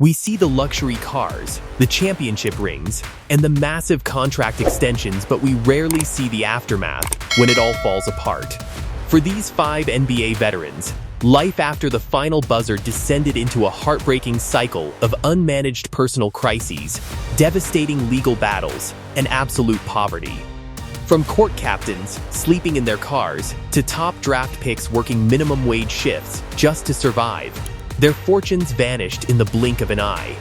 We see the luxury cars, the championship rings, and the massive contract extensions, but we rarely see the aftermath when it all falls apart. For these 5 NBA veterans, life after the final buzzer descended into a heartbreaking cycle of unmanaged personal crises, devastating legal battles, and absolute poverty. From court captains sleeping in their cars to top draft picks working minimum wage shifts just to survive, their fortunes vanished in the blink of an eye.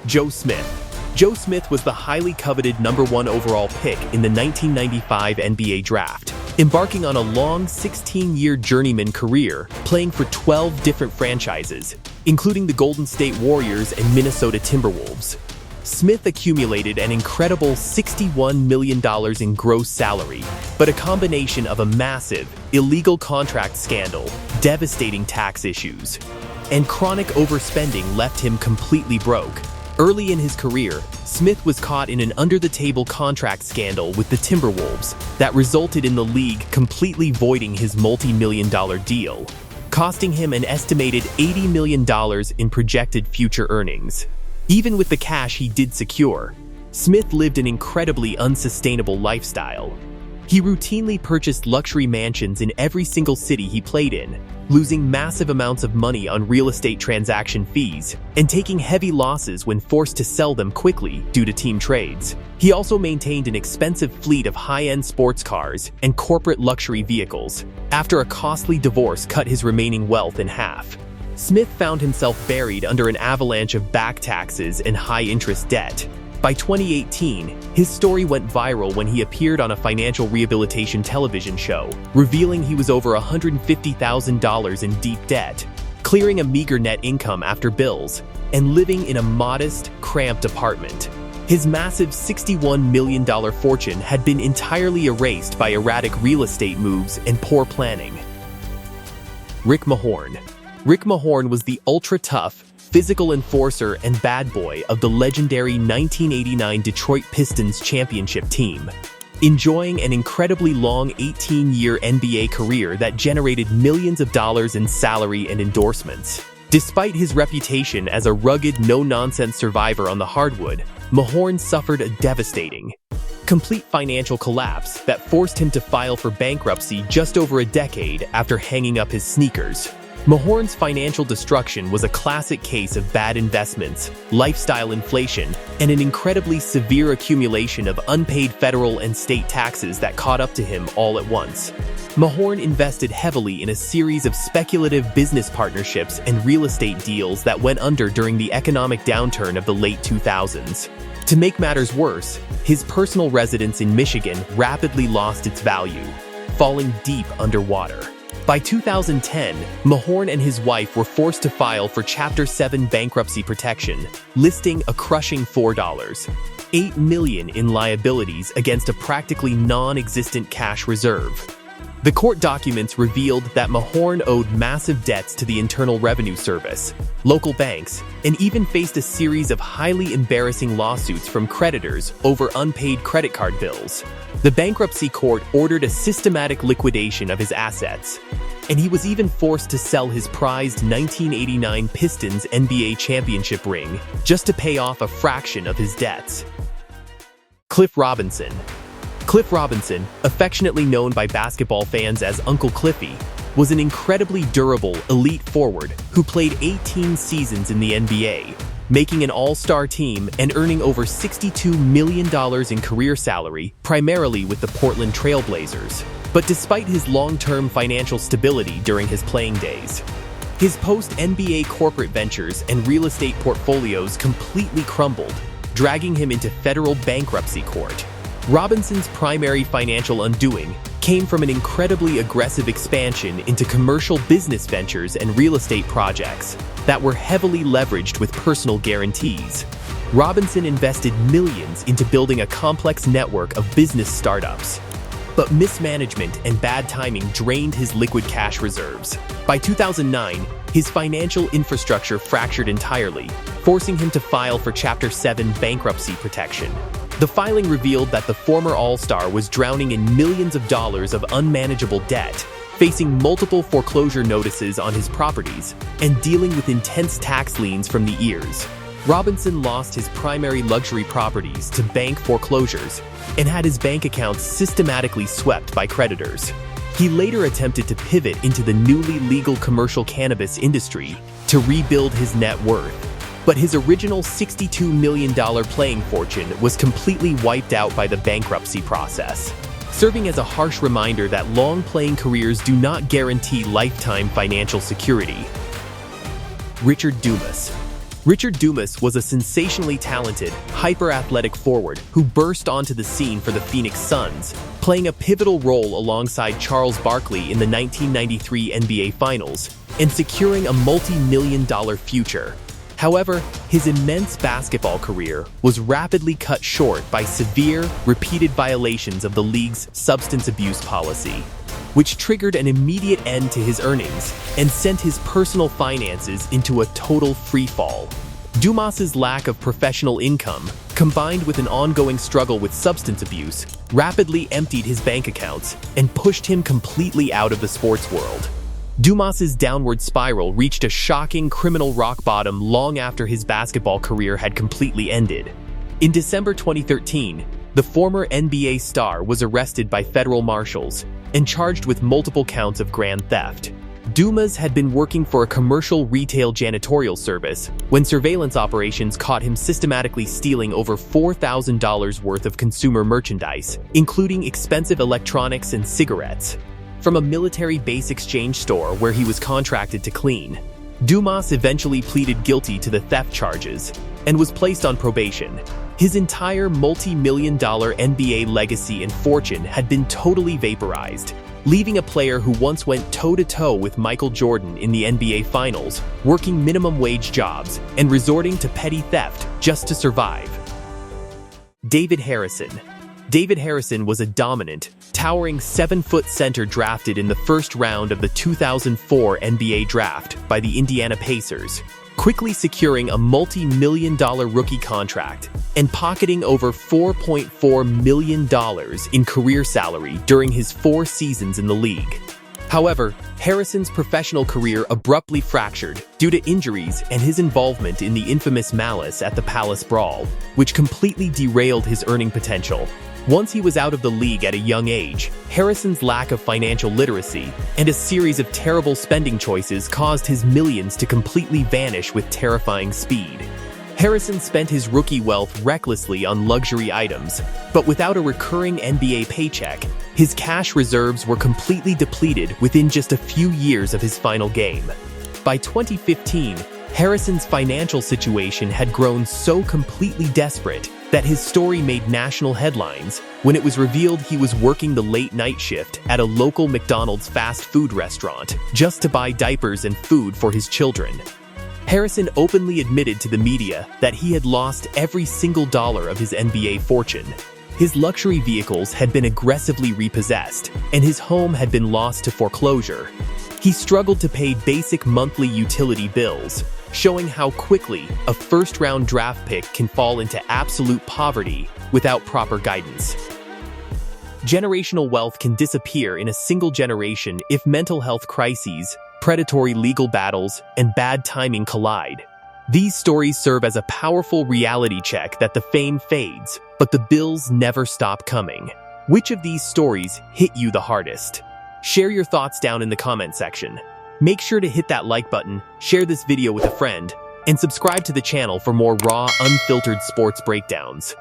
Joe Smith. Joe Smith was the highly coveted #1 overall pick in the 1995 NBA draft, embarking on a long 16-year journeyman career, playing for 12 different franchises, including the Golden State Warriors and Minnesota Timberwolves. Smith accumulated an incredible $61 million in gross salary, but a combination of a massive, illegal contract scandal, devastating tax issues, and chronic overspending left him completely broke. Early in his career, Smith was caught in an under-the-table contract scandal with the Timberwolves that resulted in the league completely voiding his multi-million-dollar deal, costing him an estimated $80 million in projected future earnings. Even with the cash he did secure, Smith lived an incredibly unsustainable lifestyle. He routinely purchased luxury mansions in every single city he played in, losing massive amounts of money on real estate transaction fees and taking heavy losses when forced to sell them quickly due to team trades. He also maintained an expensive fleet of high-end sports cars and corporate luxury vehicles. After a costly divorce cut his remaining wealth in half, Smith found himself buried under an avalanche of back taxes and high-interest debt. By 2018, his story went viral when he appeared on a financial rehabilitation television show, revealing he was over $150,000 in deep debt, clearing a meager net income after bills, and living in a modest, cramped apartment. His massive $61 million fortune had been entirely erased by erratic real estate moves and poor planning. Rick Mahorn. Rick Mahorn was the ultra-tough, physical enforcer and bad boy of the legendary 1989 Detroit Pistons championship team, enjoying an incredibly long 18-year NBA career that generated millions of dollars in salary and endorsements. Despite his reputation as a rugged, no-nonsense survivor on the hardwood, Mahorn suffered a devastating, complete financial collapse that forced him to file for bankruptcy just over a decade after hanging up his sneakers. Mahorn's financial destruction was a classic case of bad investments, lifestyle inflation, and an incredibly severe accumulation of unpaid federal and state taxes that caught up to him all at once. Mahorn invested heavily in a series of speculative business partnerships and real estate deals that went under during the economic downturn of the late 2000s. To make matters worse, his personal residence in Michigan rapidly lost its value, falling deep underwater. By 2010, Mahorn and his wife were forced to file for Chapter 7 bankruptcy protection, listing a crushing $4.8 million in liabilities against a practically non-existent cash reserve. The court documents revealed that Mahorn owed massive debts to the Internal Revenue Service, local banks, and even faced a series of highly embarrassing lawsuits from creditors over unpaid credit card bills. The bankruptcy court ordered a systematic liquidation of his assets, and he was even forced to sell his prized 1989 Pistons NBA championship ring just to pay off a fraction of his debts. Cliff Robinson. Cliff Robinson, affectionately known by basketball fans as Uncle Cliffy, was an incredibly durable, elite forward who played 18 seasons in the NBA, making an all-star team and earning over $62 million in career salary, primarily with the Portland Trail Blazers. But despite his long-term financial stability during his playing days, his post-NBA corporate ventures and real estate portfolios completely crumbled, dragging him into federal bankruptcy court. Robinson's primary financial undoing came from an incredibly aggressive expansion into commercial business ventures and real estate projects that were heavily leveraged with personal guarantees. Robinson invested millions into building a complex network of business startups, but mismanagement and bad timing drained his liquid cash reserves. By 2009, his financial infrastructure fractured entirely, forcing him to file for Chapter 7 bankruptcy protection. The filing revealed that the former All-Star was drowning in millions of dollars of unmanageable debt facing multiple foreclosure notices on his properties and dealing with intense tax liens from the heirs. Robinson lost his primary luxury properties to bank foreclosures and had his bank accounts systematically swept by creditors. He later attempted to pivot into the newly legal commercial cannabis industry to rebuild his net worth, but his original $62 million playing fortune was completely wiped out by the bankruptcy process, serving as a harsh reminder that long playing careers do not guarantee lifetime financial security. Richard Dumas. Richard Dumas was a sensationally talented, hyper-athletic forward who burst onto the scene for the Phoenix Suns, playing a pivotal role alongside Charles Barkley in the 1993 NBA Finals and securing a multi-million-dollar future. However, his immense basketball career was rapidly cut short by severe, repeated violations of the league's substance abuse policy, which triggered an immediate end to his earnings and sent his personal finances into a total freefall. Dumas's lack of professional income, combined with an ongoing struggle with substance abuse, rapidly emptied his bank accounts and pushed him completely out of the sports world. Dumas's downward spiral reached a shocking criminal rock bottom long after his basketball career had completely ended. In December 2013, the former NBA star was arrested by federal marshals and charged with multiple counts of grand theft. Dumas had been working for a commercial retail janitorial service when surveillance operations caught him systematically stealing over $4,000 worth of consumer merchandise, including expensive electronics and cigarettes, from a military base exchange store where he was contracted to clean. Dumas eventually pleaded guilty to the theft charges and was placed on probation. His entire multi-million-dollar NBA legacy and fortune had been totally vaporized, leaving a player who once went toe-to-toe with Michael Jordan in the NBA Finals, working minimum-wage jobs and resorting to petty theft just to survive. David Harrison. David Harrison was a dominant, towering 7-foot center drafted in the first round of the 2004 NBA Draft by the Indiana Pacers, quickly securing a multi-million-dollar rookie contract and pocketing over $4.4 million in career salary during his 4 seasons in the league. However, Harrison's professional career abruptly fractured due to injuries and his involvement in the infamous Malice at the Palace Brawl, which completely derailed his earning potential. Once he was out of the league at a young age, Harrison's lack of financial literacy and a series of terrible spending choices caused his millions to completely vanish with terrifying speed. Harrison spent his rookie wealth recklessly on luxury items, but without a recurring NBA paycheck, his cash reserves were completely depleted within just a few years of his final game. By 2015, Harrison's financial situation had grown so completely desperate that his story made national headlines when it was revealed he was working the late-night shift at a local McDonald's fast food restaurant just to buy diapers and food for his children. Harrison openly admitted to the media that he had lost every single dollar of his NBA fortune. His luxury vehicles had been aggressively repossessed, and his home had been lost to foreclosure. He struggled to pay basic monthly utility bills, showing how quickly a first-round draft pick can fall into absolute poverty without proper guidance. Generational wealth can disappear in a single generation if mental health crises, predatory legal battles, and bad timing collide. These stories serve as a powerful reality check that the fame fades, but the bills never stop coming. Which of these stories hit you the hardest? Share your thoughts down in the comment section. Make sure to hit that like button, share this video with a friend, and subscribe to the channel for more raw, unfiltered sports breakdowns.